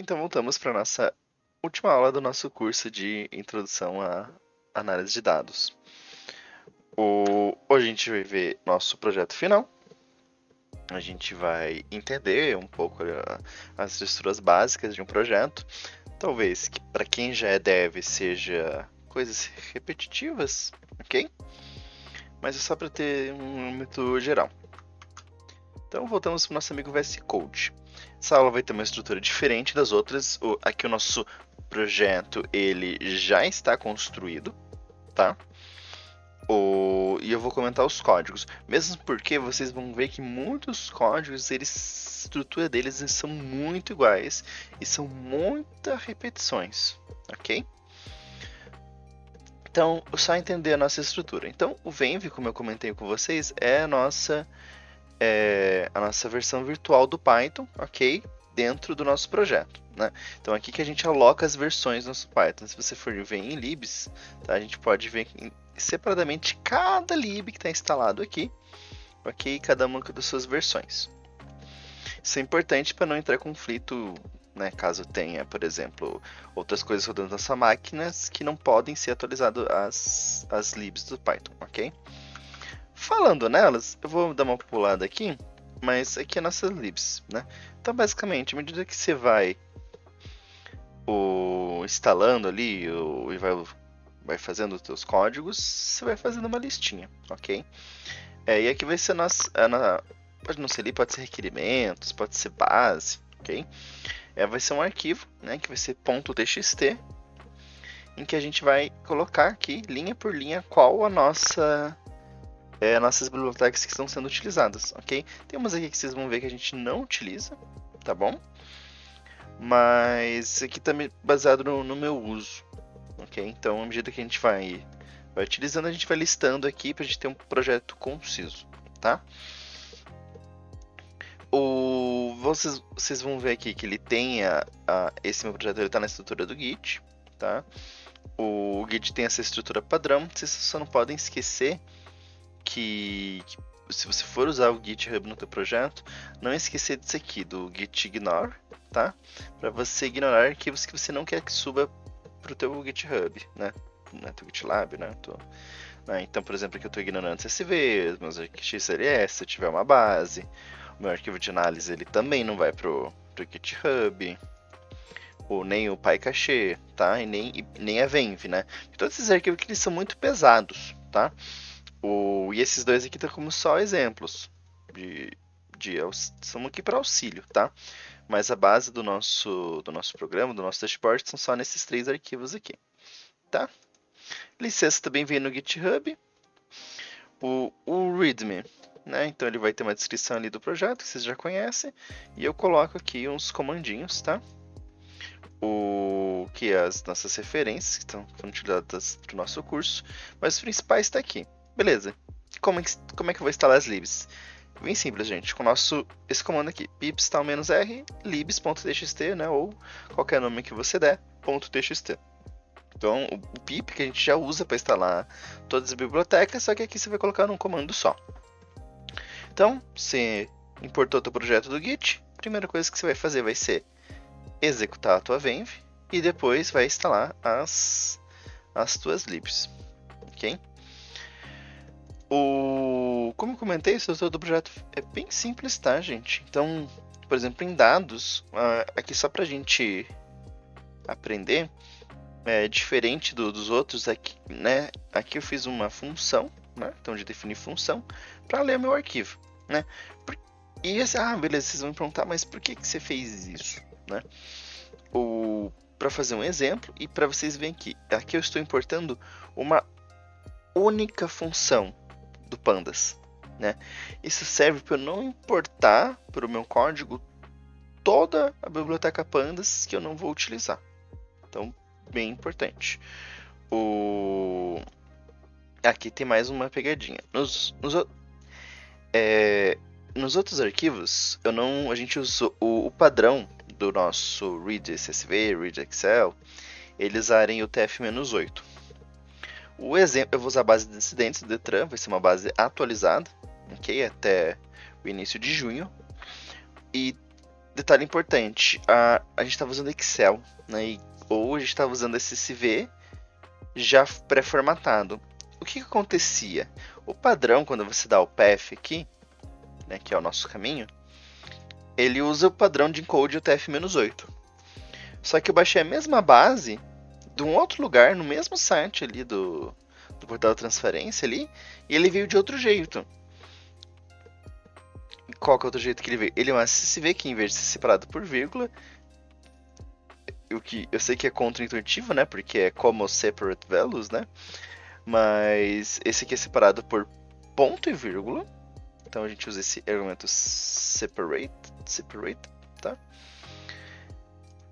Então voltamos para a nossa última aula do nosso curso de Introdução à Análise de Dados. Hoje a gente vai ver nosso projeto final. A gente vai entender um pouco as estruturas básicas de um projeto. Talvez que para quem já é dev seja coisas repetitivas, ok? Mas é só para ter um âmbito geral. Então voltamos para o nosso amigo VS Code. Essa aula vai ter uma estrutura diferente das outras. Aqui o nosso projeto ele já está construído, tá? E eu vou comentar os códigos, mesmo porque vocês vão ver que muitos códigos, a estrutura deles são muito iguais e são muitas repetições, ok? Então, só entender a nossa estrutura. Então, o Venv, como eu comentei com vocês, é a nossa versão virtual do Python, ok? Dentro do nosso projeto, né? Então aqui que a gente aloca as versões do nosso Python. Se você for ver em libs, tá? A gente pode ver separadamente cada lib que está instalado aqui, ok? Cada uma das suas versões. Isso é importante para não entrar em conflito, né? Caso tenha, por exemplo, outras coisas rodando na sua máquina que não podem ser atualizadas as libs do Python, ok? Falando nelas, eu vou dar uma pulada aqui, mas aqui é nossas libs, né? Então, basicamente, à medida que você vai instalando ali e vai fazendo os seus códigos, você vai fazendo uma listinha, ok? E aqui vai ser pode não ser ali, pode ser requerimentos, pode ser base, ok? Vai ser um arquivo, né, que vai ser .txt, em que a gente vai colocar aqui, linha por linha, qual nossas bibliotecas que estão sendo utilizadas, ok? Tem umas aqui que vocês vão ver que a gente não utiliza, tá bom? Mas aqui está baseado no meu uso, ok? Então, à medida que a gente vai utilizando, a gente vai listando aqui para a gente ter um projeto conciso, tá? Vocês vão ver aqui que ele tem esse meu projeto está na estrutura do Git, tá? O Git tem essa estrutura padrão, vocês só não podem esquecer que se você for usar o GitHub no teu projeto, não esquecer disso aqui, do git ignore, tá? Para você ignorar arquivos que você não quer que suba para o teu GitHub, né? No teu GitLab, né? Então, por exemplo, aqui eu estou ignorando CSV, meus arquivos XLS, se eu tiver uma base, o meu arquivo de análise ele também não vai pro GitHub, ou nem o PyCache, tá? E nem a Venv, né? Todos esses arquivos que eles são muito pesados, tá? E esses dois aqui estão como só exemplos. São aqui para auxílio, tá? Mas a base do nosso programa, do nosso dashboard, são só nesses 3 arquivos aqui, tá? Licença também vem no GitHub. O README, né? Então ele vai ter uma descrição ali do projeto, que vocês já conhecem. E eu coloco aqui uns comandinhos, tá? Que é as nossas referências, que estão utilizadas para o nosso curso. Mas os principais está aqui. Beleza. Como é que eu vou instalar as libs? Bem simples, gente. Com esse comando aqui, pips tal-r libs.txt, né? Ou qualquer nome que você der, .txt. Então, o pip que a gente já usa para instalar todas as bibliotecas, só que aqui você vai colocar num comando só. Então, você importou o projeto do Git, a primeira coisa que você vai fazer vai ser executar a tua Venv e depois vai instalar as tuas libs, ok? Como eu comentei, o estrutura do projeto é bem simples, tá, gente? Então, por exemplo, em dados, aqui só pra gente aprender, diferente dos outros, aqui, né? Aqui eu fiz uma função, né? Então, de definir função, para ler o meu arquivo, né? Beleza, vocês vão me perguntar, mas por que você fez isso, né? Para fazer um exemplo e para vocês verem aqui eu estou importando uma única função do Pandas, né? Isso serve para eu não importar para o meu código toda a biblioteca Pandas que eu não vou utilizar. Então, bem importante. Aqui tem mais uma pegadinha. Nos outros arquivos, a gente usou o padrão do nosso read CSV, read Excel, eles usarem o TF-8. O exemplo, eu vou usar a base de incidentes do Detran, vai ser uma base atualizada, ok? Até o início de junho. E detalhe importante, a gente estava usando Excel, né? Ou a gente estava usando SSV já pré-formatado. O que acontecia? O padrão, quando você dá o path aqui, né, que é o nosso caminho, ele usa o padrão de encode UTF-8. Só que eu baixei a mesma base de um outro lugar, no mesmo site ali do portal de transferência ali, e ele veio de outro jeito. E qual que é o outro jeito que ele veio? Ele é um SSV que, em vez de ser separado por vírgula, o que eu sei que é contra-intuitivo, né? Porque é como separate values, né? Mas esse aqui é separado por ponto e vírgula. Então a gente usa esse argumento separate, tá?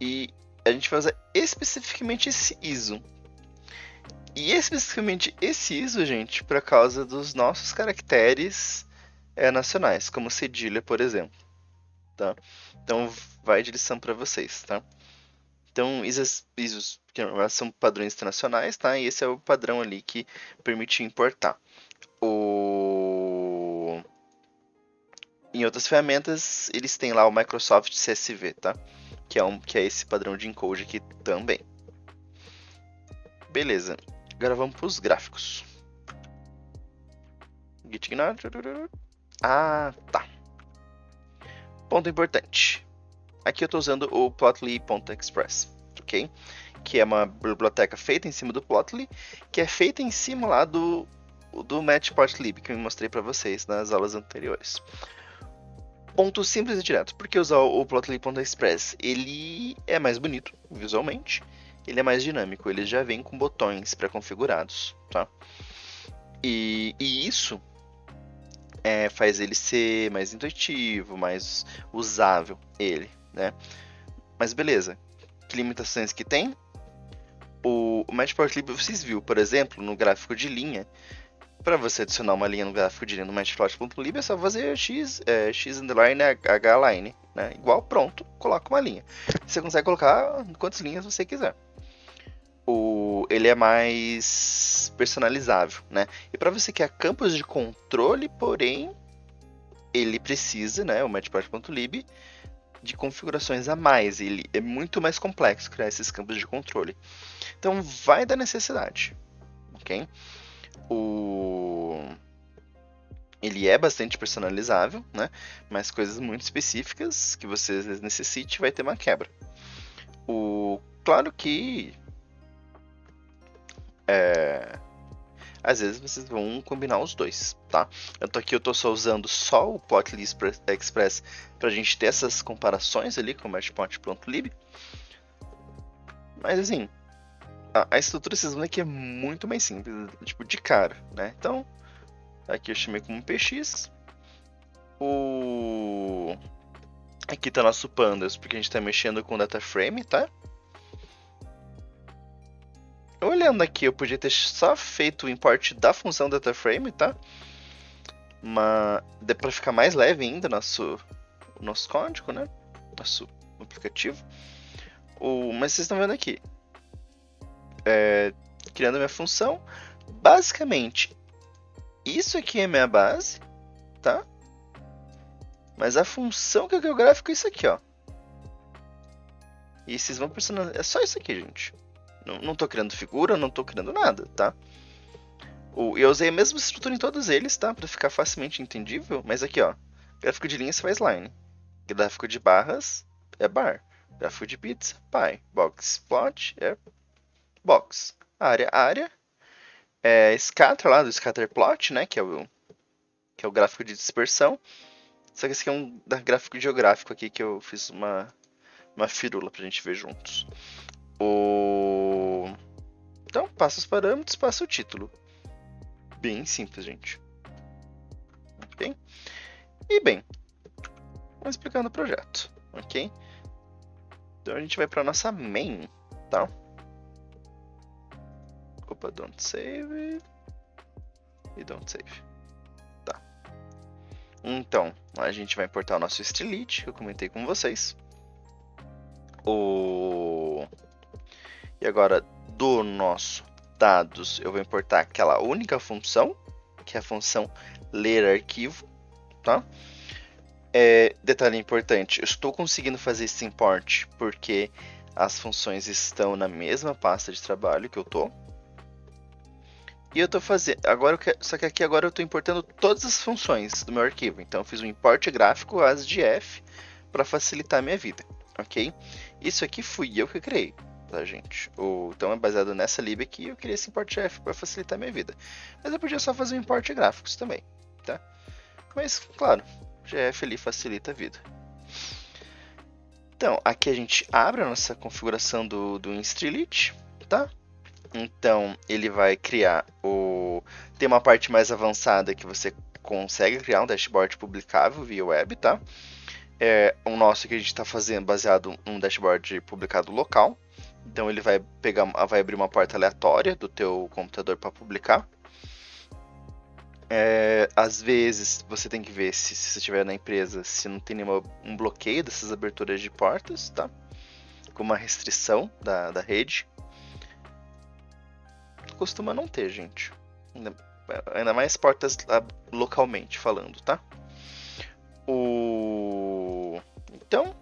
E a gente vai usar especificamente esse ISO. E especificamente esse ISO, gente, por causa dos nossos caracteres nacionais, como cedilha, por exemplo, tá? Então vai de lição para vocês, tá? Então ISOs que são padrões internacionais, tá? E esse é o padrão ali que permite importar. Em outras ferramentas, eles têm lá o Microsoft CSV, tá? Que é esse padrão de encode aqui também. Beleza. Agora vamos para os gráficos. Git ignore. Ah, tá. Ponto importante. Aqui eu estou usando o plotly.express, ok? Que é uma biblioteca feita em cima do Plotly, que é feita em cima lá do matplotlib, que eu mostrei para vocês nas aulas anteriores. Ponto simples e direto. Por que usar o Plotly.express? Ele é mais bonito visualmente, ele é mais dinâmico, ele já vem com botões pré-configurados, tá? E isso faz ele ser mais intuitivo, mais usável, ele, né? Mas beleza, que limitações que tem? O Matplotlib, vocês viram, por exemplo, no gráfico de linha, para você adicionar uma linha no gráfico de linha no Matplotlib é só fazer x underline h line, né? Igual, pronto, coloca uma linha. Você consegue colocar quantas linhas você quiser. Ele é mais personalizável, né? E para você criar campos de controle, porém, ele precisa, né, o Matplotlib, de configurações a mais. Ele é muito mais complexo criar esses campos de controle. Então, vai da necessidade, ok? Ele é bastante personalizável, né? Mas coisas muito específicas que você necessite vai ter uma quebra. Claro que às vezes vocês vão combinar os dois, tá? Aqui eu tô só usando só o Plotly Express pra gente ter essas comparações ali com o Matplotlib. Mas assim, a estrutura vocês vão ver que é muito mais simples, tipo, de cara, né? Então, aqui eu chamei como px. Aqui tá nosso pandas, porque a gente tá mexendo com o data frame, tá? Olhando aqui, eu podia ter só feito o import da função DataFrame, tá? Mas dá pra ficar mais leve ainda o nosso código, né? Nosso aplicativo. Mas vocês estão vendo aqui. Criando a minha função. Basicamente, isso aqui é minha base, tá? Mas a função que eu quero o gráfico é isso aqui, ó. E vocês vão personalizar. É só isso aqui, gente. Não tô criando figura, não tô criando nada, tá? Eu usei a mesma estrutura em todos eles, tá? Pra ficar facilmente entendível. Mas aqui, ó. Gráfico de linha você faz line. Gráfico de barras é bar. Gráfico de pizza, pie. Box plot é box. Área. Scatter lá do scatter plot, né? Que é o gráfico de dispersão. Só que esse aqui é um gráfico geográfico aqui que eu fiz uma firula pra gente ver juntos. Então, passa os parâmetros, passa o título. Bem simples, gente. Ok? E bem, vamos explicando o projeto, ok? Então a gente vai para nossa main, tá? Opa, don't save. E don't save. Tá. Então, a gente vai importar o nosso StreamLit, que eu comentei com vocês. E agora, do nosso dados, eu vou importar aquela única função, que é a função ler arquivo, tá? Detalhe importante, eu estou conseguindo fazer esse import porque as funções estão na mesma pasta de trabalho que eu tô. E eu tô fazendo. Só que aqui agora eu tô importando todas as funções do meu arquivo. Então eu fiz um import gráfico ASDF para facilitar a minha vida, ok? Isso aqui fui eu que criei, tá, gente? Então é baseado nessa lib aqui, eu criei esse import GF para facilitar a minha vida. Mas eu podia só fazer um import gráficos também, tá? Mas, claro, GF ali facilita a vida. Então, aqui a gente abre a nossa configuração do Instreelite, tá? Então, ele vai criar o... Tem uma parte mais avançada que você consegue criar um dashboard publicável via web, tá? O nosso que a gente está fazendo baseado num dashboard publicado local. Então, ele vai abrir uma porta aleatória do teu computador para publicar. Às vezes, você tem que ver se você estiver na empresa, se não tem um bloqueio dessas aberturas de portas, tá? Com uma restrição da rede. Costuma não ter, gente. Ainda mais portas localmente falando, tá? Então,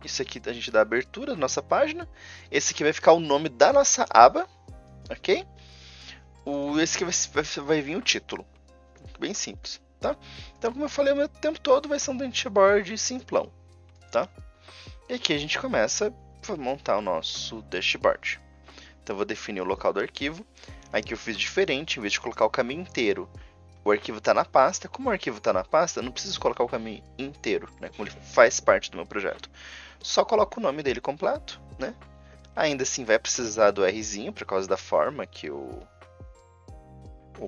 isso aqui a gente dá abertura da nossa página. Esse aqui vai ficar o nome da nossa aba, ok? Esse aqui vai vir o título. Bem simples, tá? Então, como eu falei, o tempo todo vai ser um dashboard simplão, tá? E aqui a gente começa a montar o nosso dashboard. Então, eu vou definir o local do arquivo. Aqui eu fiz diferente, em vez de colocar o caminho inteiro, o arquivo está na pasta. Como o arquivo está na pasta, eu não preciso colocar o caminho inteiro, né? Como ele faz parte do meu projeto. Só coloco o nome dele completo, né? Ainda assim vai precisar do Rzinho, por causa da forma que o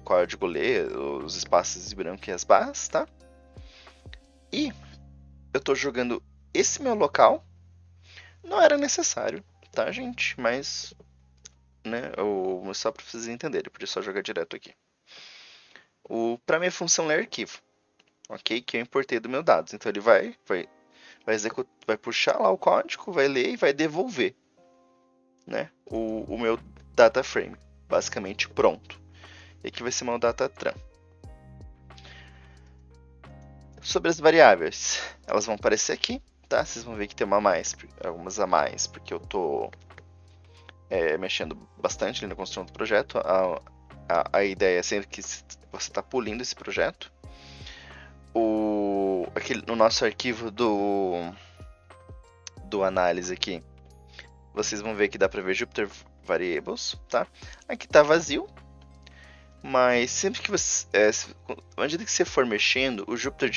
código lê, os espaços em branco e as barras, tá? E eu estou jogando esse meu local. Não era necessário, tá, gente? Mas, né, só para vocês entenderem, podia só jogar direto aqui. Para minha função ler arquivo, ok? Que eu importei do meu dados. Então ele vai puxar lá o código, vai ler e vai devolver, né? O meu data frame, basicamente pronto. E aqui vai ser meu data tran. Sobre as variáveis, elas vão aparecer aqui, tá? Vocês vão ver que tem algumas a mais, porque eu tô mexendo bastante na construção do projeto. A ideia é sempre que você está polindo esse projeto. Aqui no nosso arquivo do análise aqui, vocês vão ver que dá para ver Jupyter Variables, tá? Aqui tá vazio, mas sempre que você, à medida que você for mexendo, o Jupyter,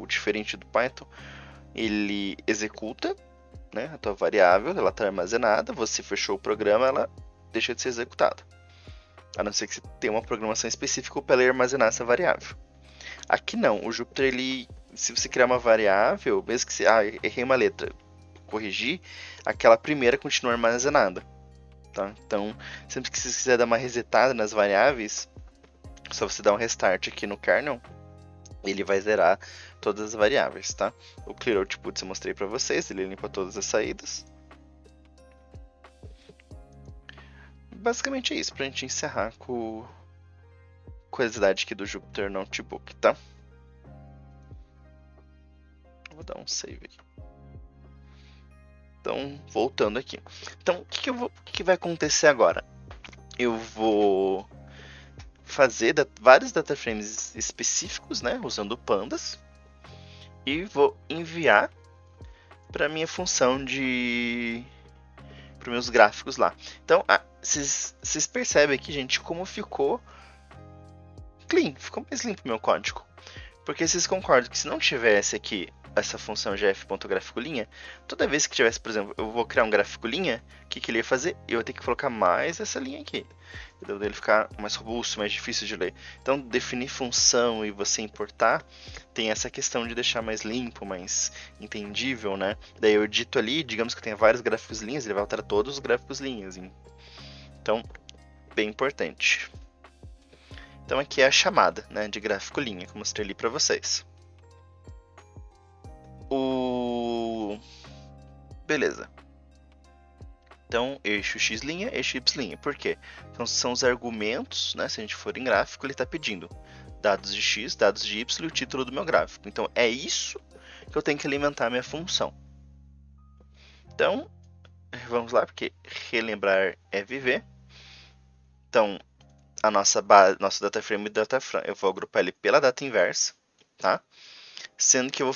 diferente do Python, ele executa, né, a tua variável, ela está armazenada, você fechou o programa, ela deixa de ser executada. A não ser que você tenha uma programação específica para ele armazenar essa variável. Aqui não, o Jupyter, se você criar uma variável, mesmo que você, errei uma letra, corrigir, aquela primeira continua armazenada. Tá? Então, sempre que você quiser dar uma resetada nas variáveis, só você dar um restart aqui no kernel, ele vai zerar todas as variáveis, tá? O Clear Output eu mostrei para vocês, ele limpa todas as saídas. Basicamente é isso, pra gente encerrar com curiosidade aqui do Jupyter Notebook, tá? Vou dar um save aqui. Então, voltando aqui. Então, o que vai acontecer agora? Eu vou fazer vários data frames específicos, né, usando pandas, e vou enviar para minha função para meus gráficos lá. Então, vocês percebem aqui, gente, como ficou clean, ficou mais limpo o meu código. Porque vocês concordam que se não tivesse aqui essa função gf.graficolinha, toda vez que tivesse, por exemplo, eu vou criar um gráfico linha, o que ele ia fazer? Eu ia ter que colocar mais essa linha aqui. Entendeu? Ele ficar mais robusto, mais difícil de ler. Então, definir função e você importar, tem essa questão de deixar mais limpo, mais entendível, né? Daí eu edito ali, digamos que eu tenha vários gráficos linhas, ele vai alterar todos os gráficos linhas. Então, bem importante. Então aqui é a chamada, né, de gráfico linha, que eu mostrei ali para vocês. Beleza. Então, eixo x', eixo y'. Por quê? Então, são os argumentos, né? Se a gente for em gráfico, ele está pedindo dados de x, dados de y e o título do meu gráfico. Então, é isso que eu tenho que alimentar a minha função. Então, vamos lá, porque relembrar é viver. Então, a nossa base, nosso data frame e data frame, eu vou agrupar ele pela data inversa, tá? Sendo que eu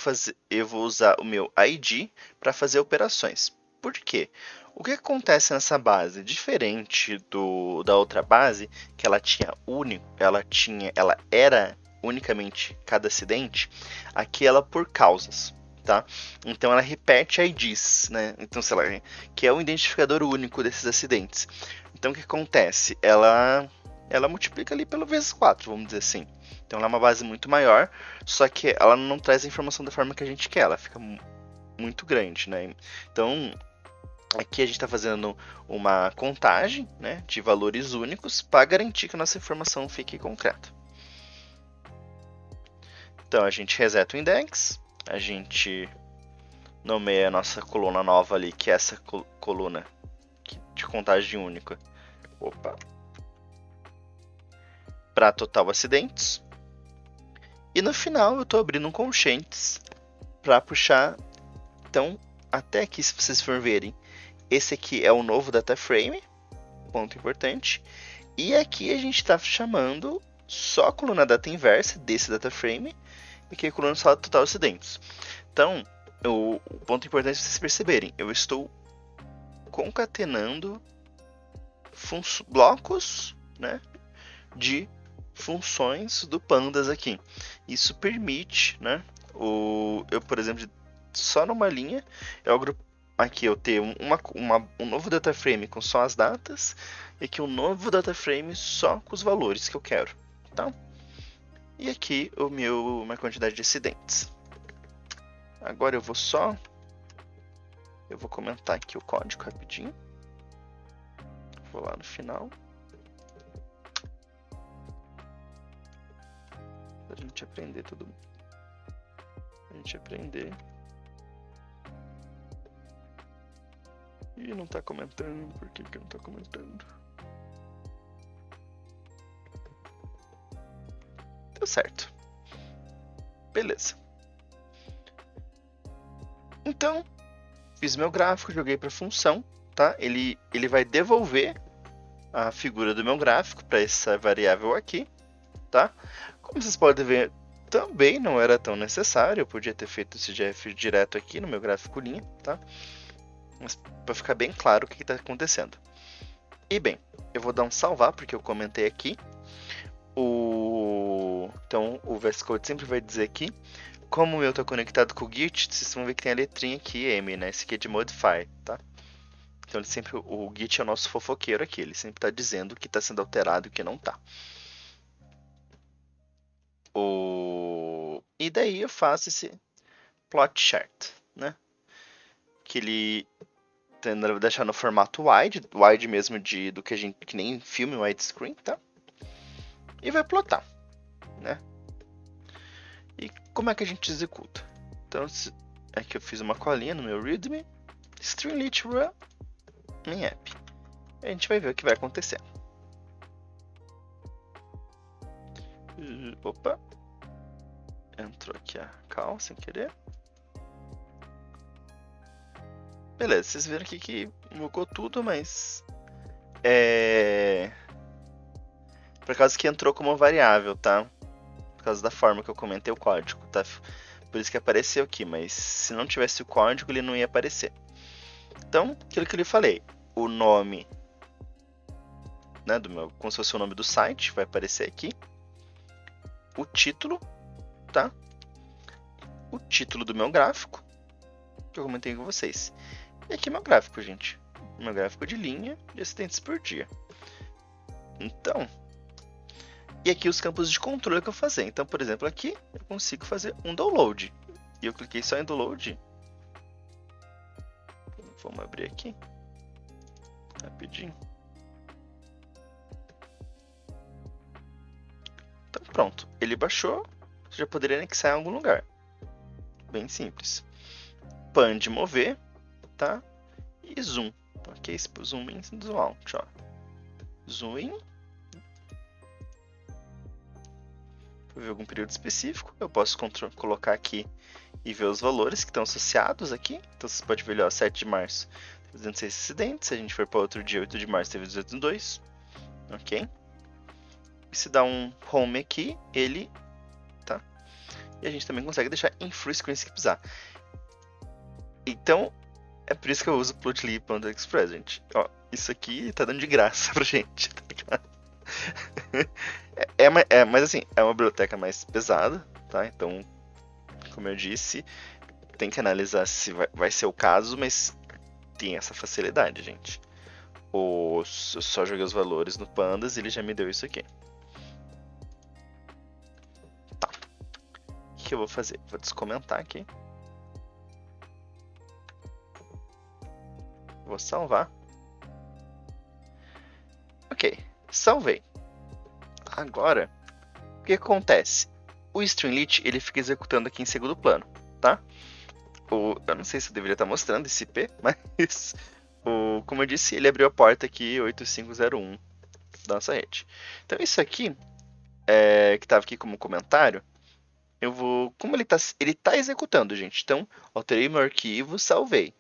vou usar o meu ID para fazer operações. Por quê? O que acontece nessa base? Diferente da outra base, que ela era unicamente cada acidente, aqui ela por causas, tá? Então ela repete IDs, né? Então, sei lá, que é o identificador único desses acidentes. Então o que acontece? Ela multiplica ali pelo vezes 4, vamos dizer assim. Então ela é uma base muito maior, só que ela não traz a informação da forma que a gente quer, ela fica muito grande, né? Então aqui a gente está fazendo uma contagem, né, de valores únicos para garantir que a nossa informação fique concreta. Então a gente reseta o index, a gente nomeia a nossa coluna nova ali, que é essa coluna de contagem única. Para total acidentes. E no final eu estou abrindo um conchentes para puxar. Então, até aqui, se vocês forem verem, esse aqui é o novo data frame, ponto importante. E aqui a gente está chamando só a coluna data inversa desse data frame e aqui a coluna só total acidentes. Então, o ponto importante é vocês perceberem, eu estou concatenando blocos, né, de funções do pandas aqui. Isso permite, né, eu, por exemplo, só numa linha, aqui eu tenho um novo data frame com só as datas e aqui um novo data frame só com os valores que eu quero, tá? E aqui minha quantidade de acidentes. Agora eu vou comentar aqui o código rapidinho. Vou lá no final. Pra gente aprender tudo. A gente aprender. Ih, não tá comentando. Por que não tá comentando? Deu certo. Beleza. Então, fiz meu gráfico, joguei para função, tá? Ele vai devolver a figura do meu gráfico para essa variável aqui, tá? Como vocês podem ver, também não era tão necessário, eu podia ter feito esse GF direto aqui no meu gráfico linha, tá? Mas para ficar bem claro o que está acontecendo. E bem, eu vou dar um salvar porque eu comentei aqui. Então o VS Code sempre vai dizer aqui. Como o meu está conectado com o Git, vocês vão ver que tem a letrinha aqui, M, né? Esse aqui é de Modify, tá? Então o Git é o nosso fofoqueiro aqui, ele sempre está dizendo o que está sendo alterado e o que não está. E daí eu faço esse plot chart, né? Que ele vai deixar no formato wide mesmo do que nem filme widescreen, tá? E vai plotar, né? E como é que a gente executa? Então, aqui eu fiz uma colinha no meu readme, stringlit run em app. A gente vai ver o que vai acontecer. Opa! Entrou aqui a cal sem querer. Beleza, vocês viram aqui que mudou tudo, mas por causa que entrou como variável, tá? Por causa da forma que eu comentei o código, tá? Por isso que apareceu aqui, mas se não tivesse o código ele não ia aparecer. Então, aquilo que eu lhe falei, o nome, né, como se fosse o nome do site, vai aparecer aqui. O título, tá? O título do meu gráfico, que eu comentei com vocês. E aqui meu gráfico, gente. Meu gráfico de linha de acidentes por dia. Então, e aqui os campos de controle que eu fazer. Então, por exemplo, aqui eu consigo fazer um download. E eu cliquei só em download. Vamos abrir aqui. Rapidinho. Então pronto, ele baixou. Você já poderia anexar em algum lugar. Bem simples. Pan de mover, tá? E zoom. Ok, zoom in, zoom out, ó. Zoom in. Vou ver algum período específico. Eu posso colocar aqui e ver os valores que estão associados aqui. Então você pode ver, ó, 7 de março teve 206 acidentes, se a gente for para outro dia, 8 de março teve 202, ok? E se dá um home aqui, ele, tá? E a gente também consegue deixar em full screen se precisar. Então, é por isso que eu uso Plotly.express, gente. Ó, isso aqui tá dando de graça pra gente, tá ligado? Mas assim, é uma biblioteca mais pesada, tá? Então, como eu disse, tem que analisar se vai ser o caso, mas tem essa facilidade, gente. Eu só joguei os valores no Pandas e ele já me deu isso aqui. Tá. O que eu vou fazer? Vou descomentar aqui. Vou salvar. Ok, salvei. Agora, o que acontece? O Streamlit ele fica executando aqui em segundo plano, tá? Eu não sei se eu deveria estar mostrando esse IP, mas como eu disse, ele abriu a porta aqui 8501 da nossa rede. Então isso aqui, que estava aqui como comentário, eu vou... Como ele tá executando, gente. Então, alterei meu arquivo, salvei.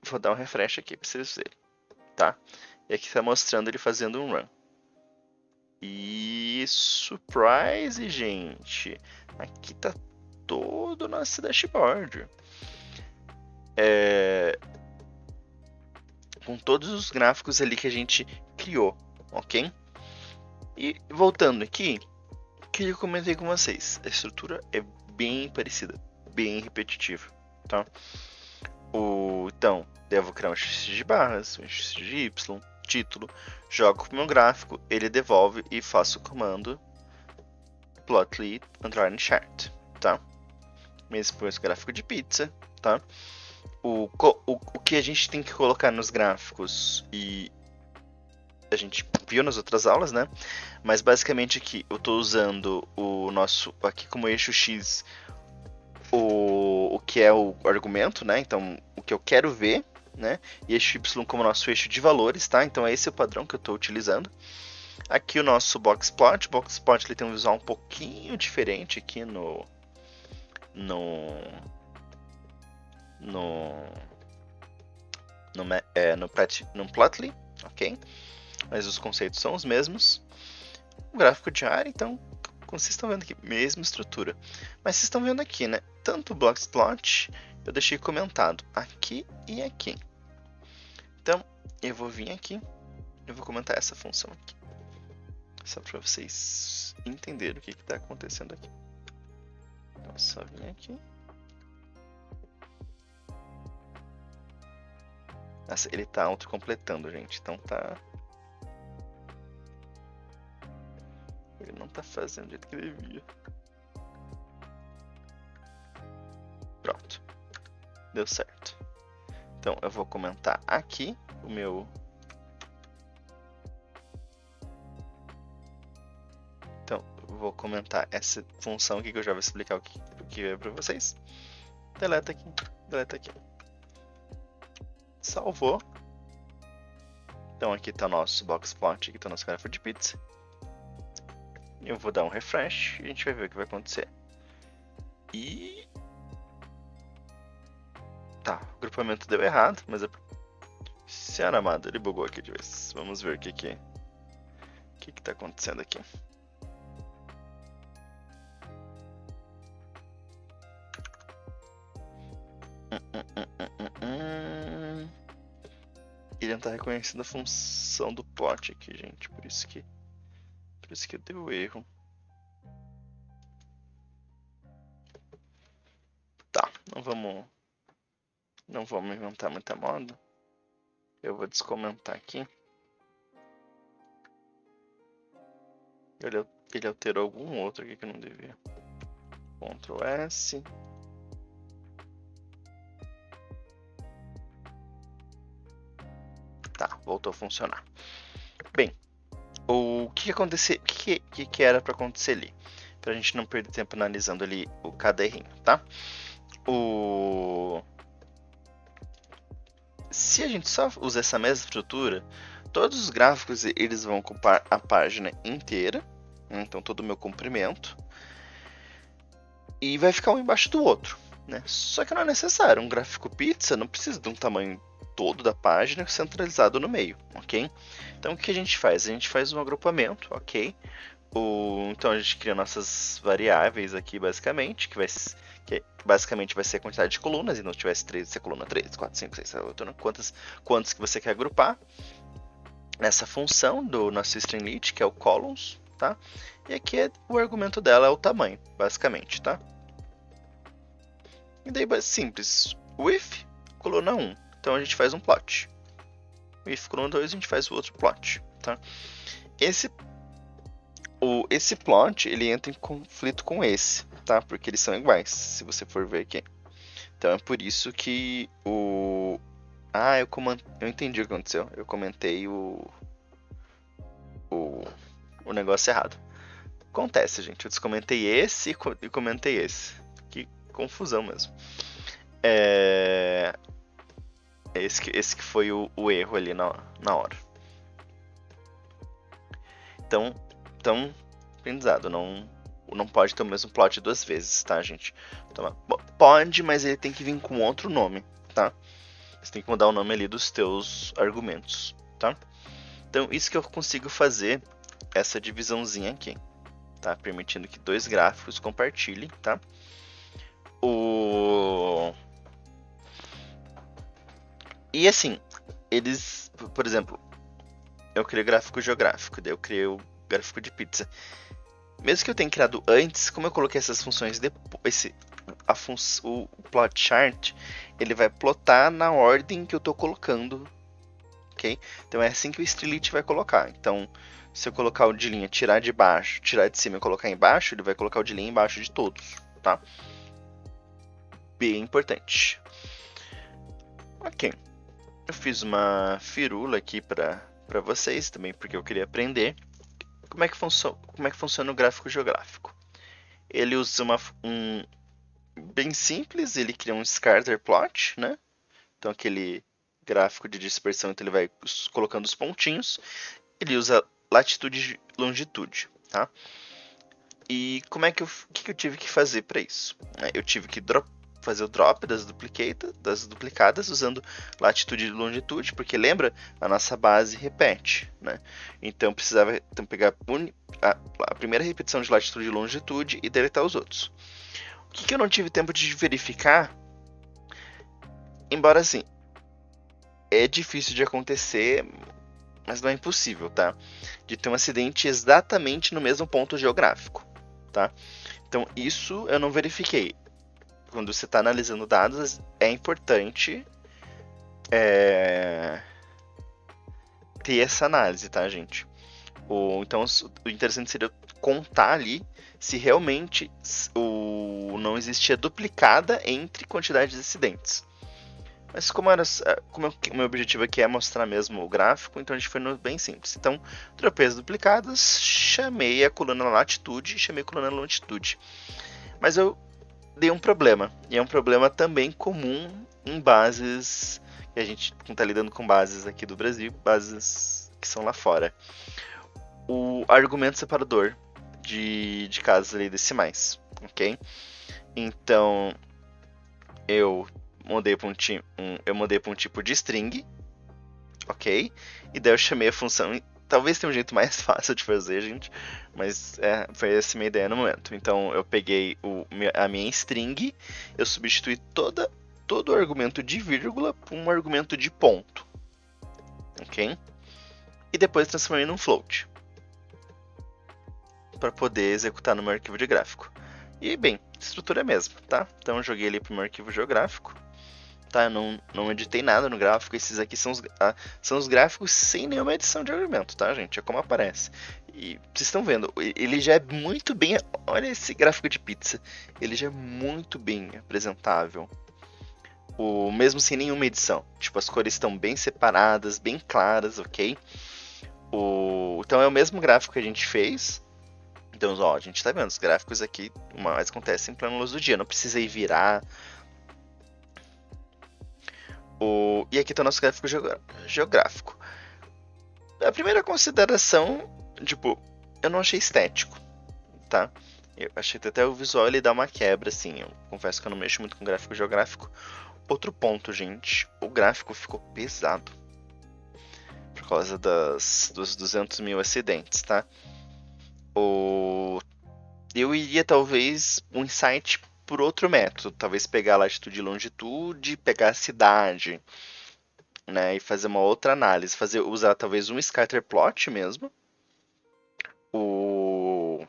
Vou dar um refresh aqui para vocês verem, tá? E aqui está mostrando ele fazendo um run. E surprise, gente! Aqui tá todo o nosso dashboard. Com todos os gráficos ali que a gente criou, ok? E voltando aqui, o que eu comentei com vocês, a estrutura é bem parecida, bem repetitiva, tá? Então, devo criar um x de barras, um x de y, título, jogo com o meu gráfico, ele devolve e faço o comando plotly underline chart, tá? Mesmo com esse gráfico de pizza, tá? O que a gente tem que colocar nos gráficos e a gente viu nas outras aulas, né? Mas basicamente aqui eu estou usando o nosso aqui como eixo X o que é o argumento, né? Então o que eu quero ver, né? E eixo Y como nosso eixo de valores, tá? Então esse é o padrão que eu estou utilizando. Aqui o nosso boxplot, ele tem um visual um pouquinho diferente aqui no Plotly, ok? Mas os conceitos são os mesmos. O gráfico diário, então, como vocês estão vendo aqui, mesma estrutura. Mas vocês estão vendo aqui, né? Tanto o Boxplot eu deixei comentado aqui e aqui. Então, eu vou vir aqui, eu vou comentar essa função aqui. Só para vocês entenderem o que está acontecendo aqui. Então, só vir aqui. Nossa, ele está autocompletando, gente. Então tá... Ele não tá fazendo do jeito que devia. Pronto. Deu certo. Então eu vou comentar aqui o meu... Então eu vou comentar essa função aqui que eu já vou explicar o que é para vocês. Deleta aqui, deleta aqui. Salvou. Então aqui está o nosso boxplot, aqui está o nosso gráfico de pizza. Eu vou dar um refresh e a gente vai ver o que vai acontecer. E... Tá, o grupamento deu errado, mas... Senhora amada, ele bugou aqui de vez. Vamos ver o que tá acontecendo aqui. Ele não tá reconhecendo a função do plot aqui, gente. Por isso que deu erro. Tá, não vamos inventar muita moda. Eu vou descomentar aqui. Ele alterou algum outro aqui que eu não devia. Ctrl S. Tá, voltou a funcionar. Bem, o que acontecer, o que era para acontecer ali? Pra gente não perder tempo analisando ali cada errinho, tá? Se a gente só usar essa mesma estrutura, todos os gráficos eles vão ocupar a página inteira, né? Então todo o meu comprimento, e vai ficar um embaixo do outro, né? Só que não é necessário. Um gráfico pizza não precisa de um tamanho todo da página centralizado no meio, ok? Então o que a gente faz? A gente faz um agrupamento, ok? Então a gente cria nossas variáveis aqui, basicamente, que basicamente vai ser a quantidade de colunas, e não tivesse 3, ser coluna 3, 4, 5, 6, 7, 8, quantos que você quer agrupar nessa função do nosso stringlit, que é o columns, tá? E aqui o argumento dela é o tamanho, basicamente, tá? E daí, simples, with coluna 1, então a gente faz um plot. With coluna 2, a gente faz o outro plot, tá? Esse plot, ele entra em conflito com esse, tá? Porque eles são iguais, se você for ver aqui. Então é por isso que eu entendi o que aconteceu. Eu comentei o negócio errado. Acontece, gente. Eu descomentei esse e comentei esse. Que confusão mesmo. Esse que foi o erro ali na hora. Então, aprendizado, não pode ter o mesmo plot duas vezes, tá, gente? Então, pode, mas ele tem que vir com outro nome, tá? Você tem que mudar o nome ali dos teus argumentos, tá? Então, isso que eu consigo fazer, essa divisãozinha aqui, tá? Permitindo que dois gráficos compartilhem, tá? E assim, eles, por exemplo, eu criei o gráfico geográfico, daí eu criei o gráfico de pizza. Mesmo que eu tenha criado antes, como eu coloquei essas funções depois, o plot chart, ele vai plotar na ordem que eu estou colocando, ok? Então é assim que o Streetlit vai colocar. Então, se eu colocar o de linha, tirar de baixo, tirar de cima e colocar embaixo, ele vai colocar o de linha embaixo de todos, tá? Bem importante. Ok. Eu fiz uma firula aqui para vocês também, porque eu queria aprender como é que funciona o gráfico geográfico. Ele usa um bem simples, ele cria um scatter plot, né? Então aquele gráfico de dispersão, então ele vai colocando os pontinhos. Ele usa latitude e longitude, tá? E que eu tive que fazer para isso? Eu tive que fazer o drop das duplicadas usando latitude e longitude, porque lembra, a nossa base repete, né? Então eu precisava pegar a primeira repetição de latitude e longitude e deletar os outros. O que eu não tive tempo de verificar, embora assim, é difícil de acontecer, mas não é impossível, tá? De ter um acidente exatamente no mesmo ponto geográfico, tá? Então isso eu não verifiquei. Quando você está analisando dados, é importante ter essa análise, tá, gente? Então, o interessante seria contar ali se realmente não existia duplicada entre quantidades de acidentes. Mas como o meu objetivo aqui é mostrar mesmo o gráfico, então a gente foi no bem simples. Então, dropei as duplicadas, chamei a coluna latitude e chamei a coluna longitude. Mas eu dei um problema, e é um problema também comum em bases, que a gente está lidando com bases aqui do Brasil, bases que são lá fora. O argumento separador de casas ali decimais, ok? Então, eu mudei para um tipo de string, ok? E daí eu chamei a função. Talvez tenha um jeito mais fácil de fazer, gente, mas foi essa a minha ideia no momento. Então eu peguei a minha string, eu substituí todo o argumento de vírgula por um argumento de ponto, ok? E depois transformei num float para poder executar no meu arquivo de gráfico. E bem, a estrutura é a mesma, tá? Então eu joguei ali para o meu arquivo geográfico. Tá, eu não editei nada no gráfico. Esses aqui são os gráficos sem nenhuma edição de argumento, tá, gente? É como aparece. E vocês estão vendo, ele já é muito bem. Olha esse gráfico de pizza. Ele já é muito bem apresentável. Mesmo sem nenhuma edição. Tipo, as cores estão bem separadas, bem claras, ok? Então é o mesmo gráfico que a gente fez. Então, ó, a gente tá vendo, os gráficos aqui, mais acontecem em plena luz do dia. Não precisei virar. E aqui está o nosso gráfico geográfico. A primeira consideração, tipo, eu não achei estético, tá? Eu achei que até o visual ele dá uma quebra, assim. Eu confesso que eu não mexo muito com gráfico geográfico. Outro ponto, gente. O gráfico ficou pesado. Por causa dos 200 mil acidentes, tá? O... Eu iria, talvez, um insight por outro método. Talvez pegar a latitude e longitude, pegar a cidade, né? E fazer uma outra análise. Usar, talvez, um scatter plot mesmo. O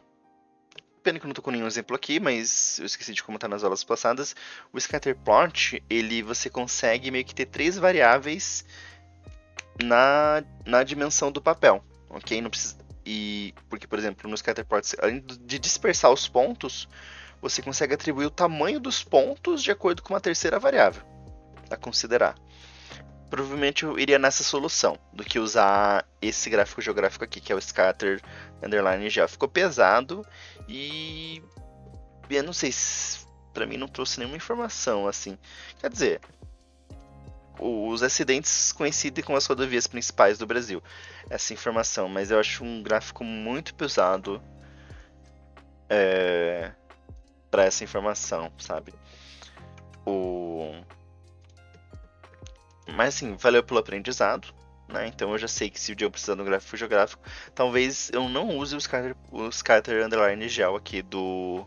Pena que eu não tô com nenhum exemplo aqui, mas eu esqueci de comentar nas aulas passadas. O scatterplot, você consegue meio que ter três variáveis na dimensão do papel, ok? Não precisa, porque, por exemplo, no scatterplot, além de dispersar os pontos, você consegue atribuir o tamanho dos pontos de acordo com uma terceira variável a considerar. Provavelmente eu iria nessa solução, do que usar esse gráfico geográfico aqui, que é o scatter underline gel. Ficou pesado e eu não sei se pra mim não trouxe nenhuma informação assim. Quer dizer, os acidentes coincidem com as rodovias principais do Brasil. Essa informação, mas eu acho um gráfico muito pesado para essa informação, sabe? O Mas assim, valeu pelo aprendizado, né? Então eu já sei que se o dia eu precisar de um gráfico geográfico, talvez eu não use o scatter underline gel aqui do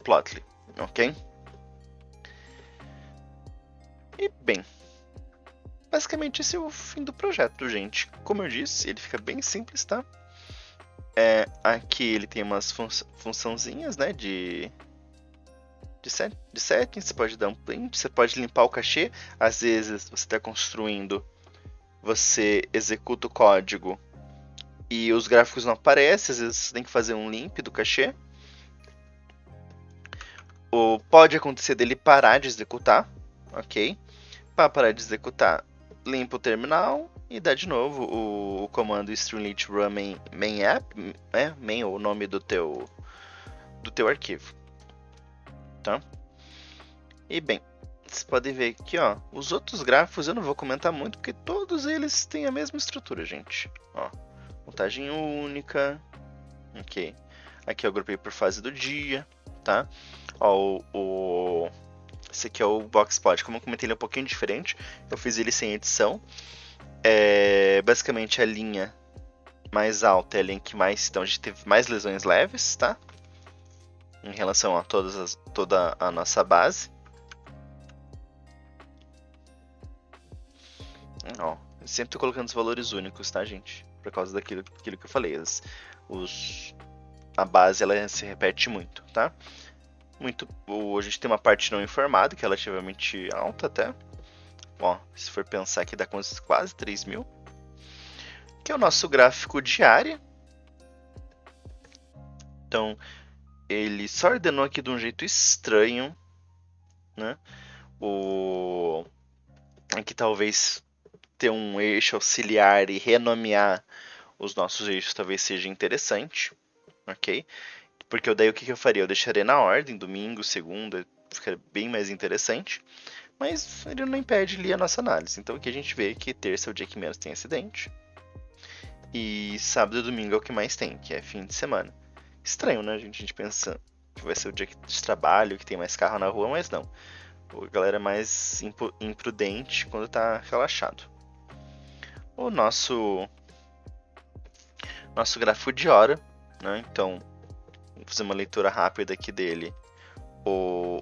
Plotly, ok? E bem, basicamente esse é o fim do projeto, gente. Como eu disse, ele fica bem simples, tá? Aqui ele tem umas funçãozinhas, né, de settings, você pode dar um print, você pode limpar o cachê. Às vezes você está construindo, você executa o código e os gráficos não aparecem, às vezes você tem que fazer um limp do cachê. Ou pode acontecer dele parar de executar, ok? Para parar de executar, limpa o terminal e dá de novo o comando streamlit run main app, né? Main é o nome do teu arquivo, tá? E bem, vocês podem ver aqui, ó, os outros gráficos eu não vou comentar muito porque todos eles têm a mesma estrutura, gente. Ó, montagem única, ok. Aqui eu agrupei por fase do dia, tá? Ó, esse aqui é o Boxplot. Como eu comentei, ele é um pouquinho diferente. Eu fiz ele sem edição. Basicamente a linha mais alta é a linha que mais. Então a gente teve mais lesões leves, tá? Em relação a toda a nossa base. Ó, eu sempre tô colocando os valores únicos, tá, gente? Por causa daquilo que eu falei. A base ela se repete muito, tá? A gente tem uma parte não informada, que é relativamente alta até. Ó, se for pensar que dá quase 3 mil. Que é o nosso gráfico diário. Então, ele só ordenou aqui de um jeito estranho, né? Aqui talvez ter um eixo auxiliar e renomear os nossos eixos talvez seja interessante, ok? Porque daí o que eu faria? Eu deixaria na ordem, domingo, segunda, ficaria bem mais interessante. Mas ele não impede ali a nossa análise. Então aqui a gente vê que terça é o dia que menos tem acidente. E sábado e domingo é o que mais tem, que é fim de semana. Estranho, né? A gente pensa que vai ser o dia de trabalho, que tem mais carro na rua, mas não. A galera é mais imprudente quando tá relaxado. O nosso gráfico de hora, né? Então, vou fazer uma leitura rápida aqui dele.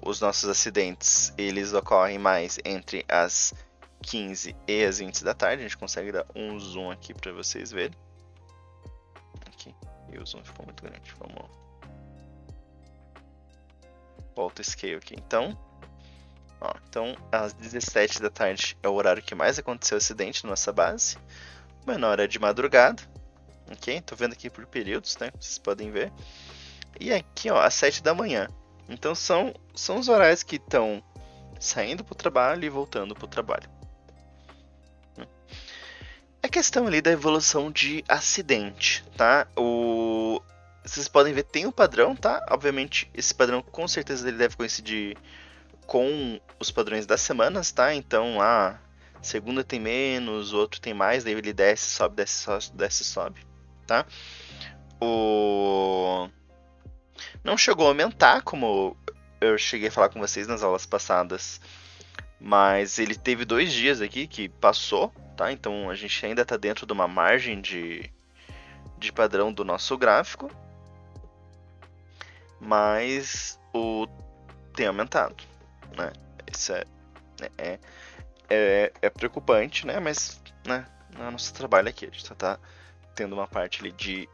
Os nossos acidentes, eles ocorrem mais entre as 15 e as 20 da tarde. A gente consegue dar um zoom aqui para vocês verem. Aqui. E o zoom ficou muito grande. Vamos. Volta o scale aqui. Então, às 17 da tarde é o horário que mais aconteceu acidente na nossa base. Menor é de madrugada. Ok? Tô vendo aqui por períodos, né? Vocês podem ver. E aqui, ó, às 7 da manhã. Então são os horários que estão saindo para o trabalho e voltando para o trabalho. É questão ali da evolução de acidente, tá? Vocês podem ver, tem um padrão, tá? Obviamente, esse padrão com certeza ele deve coincidir com os padrões das semanas, tá? Então, segunda tem menos, o outro tem mais, daí ele desce, sobe, desce, sobe, tá? Não chegou a aumentar, como eu cheguei a falar com vocês nas aulas passadas, mas ele teve 2 dias aqui que passou, tá? Então a gente ainda está dentro de uma margem de padrão do nosso gráfico, mas tem aumentado, né? Isso é, é preocupante, né? Mas, né, não é nosso trabalho aqui, a gente só tá tendo uma parte ali de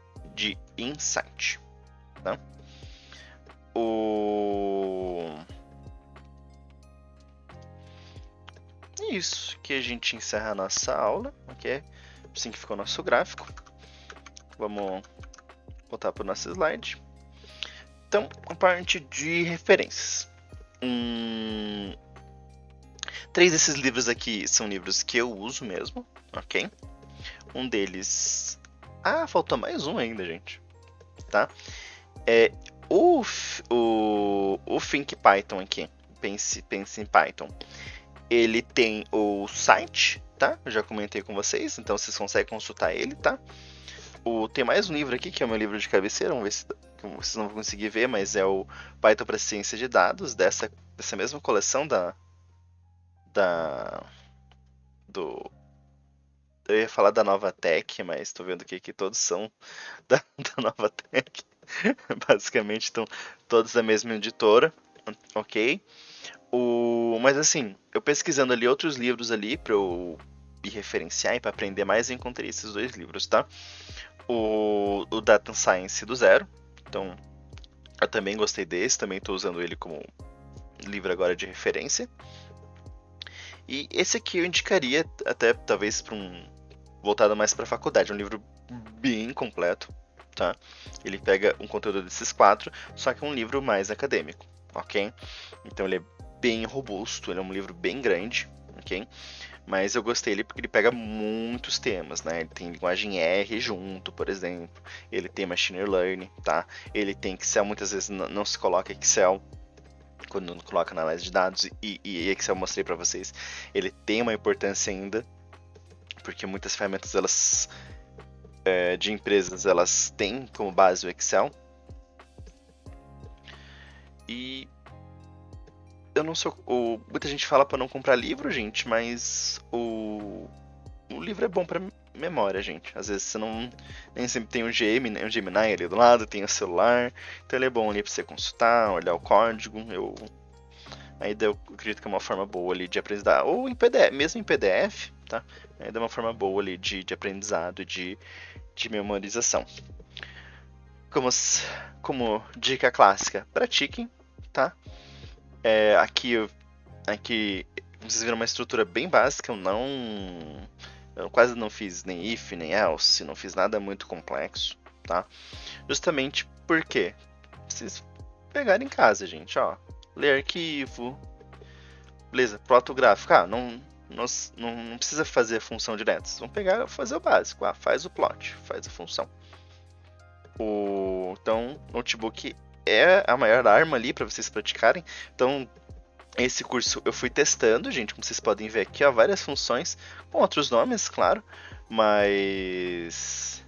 insight, tá? É isso que a gente encerra a nossa aula, ok? Assim que ficou o nosso gráfico. Vamos voltar para o nosso slide. Então, a parte de referências. 3 desses livros aqui são livros que eu uso mesmo, ok? Um deles... Ah, faltou mais um ainda, gente. Tá? O Think Python aqui. Pense em Python. Ele tem o site, tá? Eu já comentei com vocês, então vocês conseguem consultar ele, tá? Tem mais um livro aqui, que é o meu livro de cabeceira, vamos ver se vocês não vão conseguir ver, mas é o Python para Ciência de Dados, dessa mesma coleção da do eu ia falar da Nova Tech, mas estou vendo aqui que todos são da Nova Tech. Basicamente estão todos da mesma editora, ok? Mas assim, eu pesquisando ali outros livros ali para eu me referenciar e para aprender mais, eu encontrei esses 2 livros, tá? O Data Science do zero, então eu também gostei desse, também estou usando ele como livro agora de referência. E esse aqui eu indicaria até talvez para voltado mais para a faculdade, é um livro bem completo, tá? Ele pega um conteúdo desses 4, só que é um livro mais acadêmico, ok? Então ele é bem robusto, ele é um livro bem grande, ok? Mas eu gostei dele porque ele pega muitos temas, né? Ele tem linguagem R junto, por exemplo. Ele tem machine learning, tá? Ele tem Excel, muitas vezes não se coloca Excel quando não coloca na análise de dados, e Excel eu mostrei para vocês. Ele tem uma importância ainda, porque muitas ferramentas elas de empresas elas têm como base o Excel. E eu não sou. Muita gente fala para não comprar livro, gente, mas o livro é bom para memória, gente. Às vezes você não. Nem sempre tem um Gemini ali do lado, tem o celular. Então ele é bom ali para você consultar, olhar o código. Ainda eu acredito que é uma forma boa ali de aprendizado. Ou em PDF, mesmo em PDF, tá? Ainda é uma forma boa ali de aprendizado e de memorização. Como dica clássica, pratiquem, tá? Aqui vocês viram uma estrutura bem básica, eu quase não fiz nem if, nem else, não fiz nada muito complexo, tá? Justamente porque vocês pegarem em casa, gente, ó, ler arquivo, beleza, plota o gráfico, não precisa fazer a função direta, vocês vão pegar e fazer o básico, faz o plot, faz a função. Então, o notebook é a maior arma ali para vocês praticarem, então esse curso eu fui testando, gente, como vocês podem ver aqui, ó, várias funções, com outros nomes, claro, mas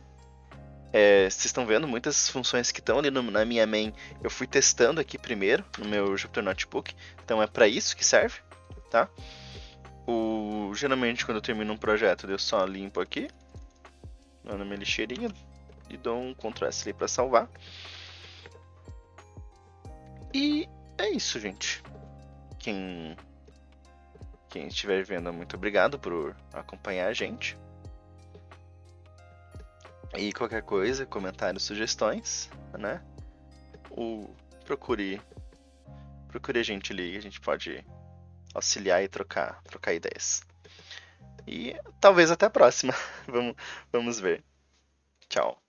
vocês estão vendo muitas funções que estão ali na minha main, eu fui testando aqui primeiro, no meu Jupyter Notebook, então é para isso que serve, tá? Geralmente quando eu termino um projeto, eu só limpo aqui, na minha lixeirinha, e dou um Ctrl S ali para salvar. E é isso, gente. Quem estiver vendo, muito obrigado por acompanhar a gente. E qualquer coisa, comentários, sugestões, né? Procure a gente ali, a gente pode auxiliar e trocar ideias. E talvez até a próxima. Vamos ver. Tchau.